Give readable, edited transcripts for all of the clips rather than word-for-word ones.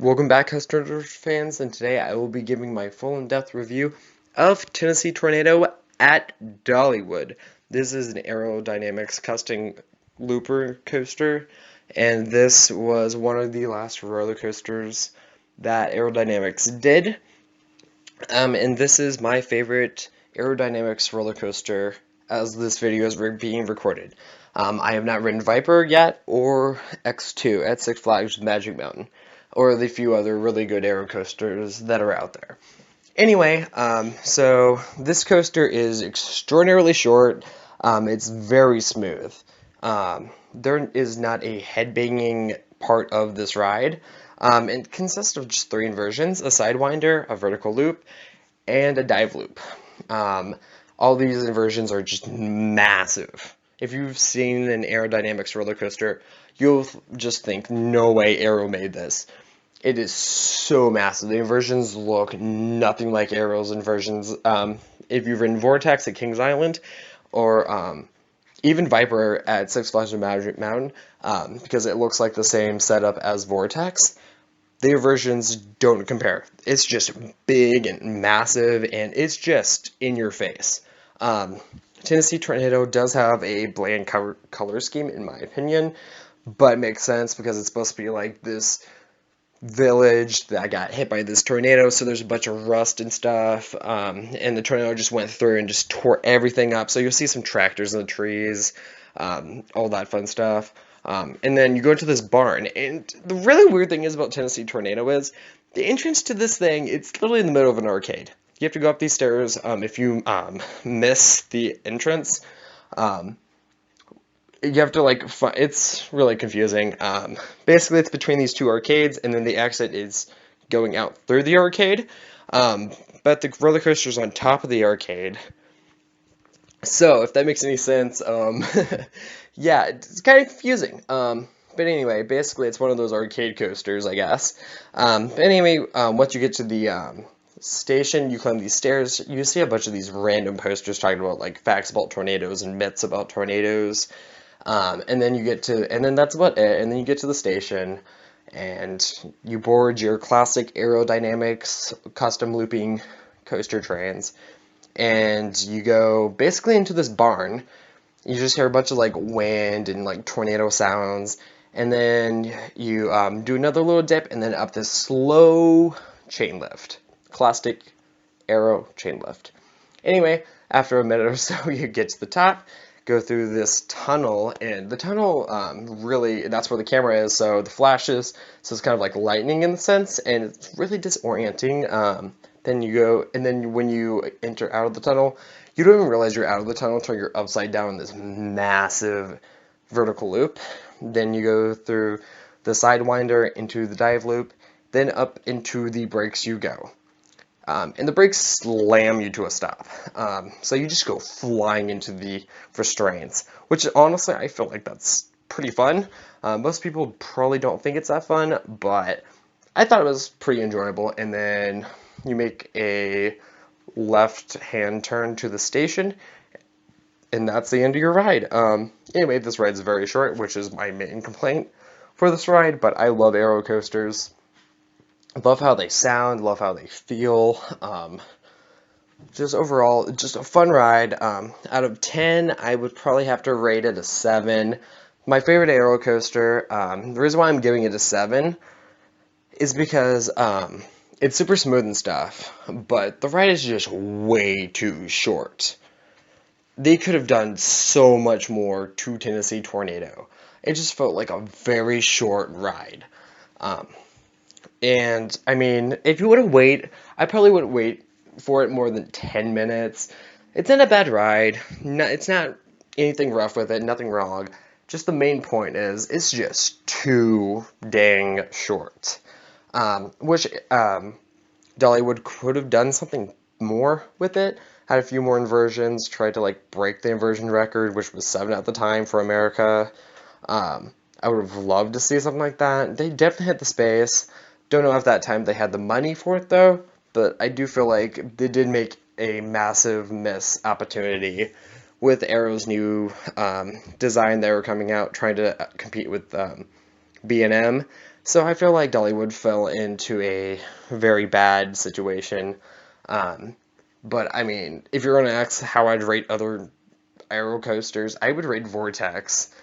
Welcome back, Coaster fans, and today I will be giving my full in-depth review of Tennessee Tornado at Dollywood. This is an aerodynamics custom looper coaster, and this was one of the last roller coasters that Aerodynamics did. And this is my favorite aerodynamics roller coaster as this video is being recorded. I have not ridden Viper yet or X2 at Six Flags Magic Mountain, or the few other really good aero coasters that are out there. Anyway, so this coaster is extraordinarily short. It's very smooth. There is not a headbanging part of this ride. It consists of just 3 inversions: a sidewinder, a vertical loop, and a dive loop. All these inversions are just massive. If you've seen an aerodynamics roller coaster, you'll just think, no way Aero made this. It is so massive. The inversions look nothing like Aero's inversions. If you've ridden Vortex at Kings Island, or even Viper at Six Flags Magic Mountain, because it looks like the same setup as Vortex, the inversions don't compare. It's just big and massive, and it's just in your face. Tennessee Tornado does have a bland color scheme, in my opinion, but it makes sense because it's supposed to be like this village that got hit by this tornado, so there's a bunch of rust and stuff, and the tornado just went through and just tore everything up, so you'll see some tractors in the trees, all that fun stuff. And then you go to this barn, and the really weird thing is about Tennessee Tornado is the entrance to this thing, it's literally in the middle of an arcade. You have to go up these stairs. If you miss the entrance, you have to it's really confusing. Basically, it's between these 2 arcades, and then the exit is going out through the arcade. But the roller coaster's on top of the arcade. So, if that makes any sense, yeah, it's kind of confusing. But anyway, basically, it's one of those arcade coasters, I guess. But anyway, once you get to the station, you climb these stairs, you see a bunch of these random posters talking about like facts about tornadoes and myths about tornadoes. And then that's about it. And then you get to the station, and you board your classic aerodynamics custom looping coaster trains, and you go basically into this barn. You just hear a bunch of like wind and like tornado sounds, and then you do another little dip, and then up this slow chain lift. Classic aero chain lift. Anyway, after a minute or so, you get to the top, go through this tunnel, and the tunnel really, that's where the camera is, so the flashes, so it's kind of like lightning in the sense, and it's really disorienting. Then you go, and then when you enter out of the tunnel, you don't even realize you're out of the tunnel until you're upside down in this massive vertical loop. Then you go through the sidewinder into the dive loop, then up into the brakes you go. And the brakes slam you to a stop. So you just go flying into the restraints, which honestly, I feel like that's pretty fun. Most people probably don't think it's that fun, but I thought it was pretty enjoyable. And then you make a left-hand turn to the station, and that's the end of your ride. Anyway, this ride's very short, which is my main complaint for this ride, but I love aero coasters. Love how they sound, love how they feel. Just overall, just a fun ride. Out of 10, I would probably have to rate it a 7. My favorite aero coaster, the reason why I'm giving it a 7 is because it's super smooth and stuff, but the ride is just way too short. They could have done so much more to Tennessee Tornado. It just felt like a very short ride. And, I mean, if you were to wait, I probably wouldn't wait for it more than 10 minutes. It's not a bad ride. It's not anything rough with it, nothing wrong. Just the main point is, it's just too dang short. Which Dollywood could have done something more with it. Had a few more inversions, tried to, like, break the inversion record, which was 7 at the time for America. I would have loved to see something like that. They definitely had the space. Don't know if that time they had the money for it, though, but I do feel like they did make a massive miss opportunity with Aero's new design they were coming out, trying to compete with B&M. So I feel like Dollywood fell into a very bad situation. Um, but I mean, if you're going to ask how I'd rate other aero coasters, I would rate Vortex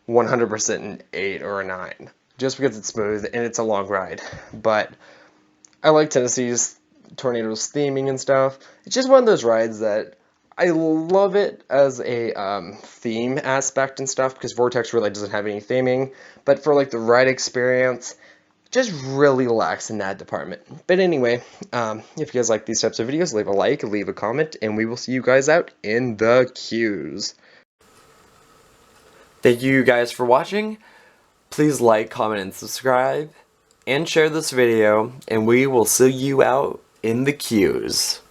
100% an 8 or a 9, just because it's smooth and it's a long ride. But I like Tennessee's Tornadoes theming and stuff. It's just one of those rides that I love it as a theme aspect and stuff, because Vortex really doesn't have any theming. But for like the ride experience, just really lacks in that department. But anyway, if you guys like these types of videos, leave a like, leave a comment, and we will see you guys out in the queues. Thank you guys for watching. Please like, comment, and subscribe, and share this video, and we will see you out in the queues.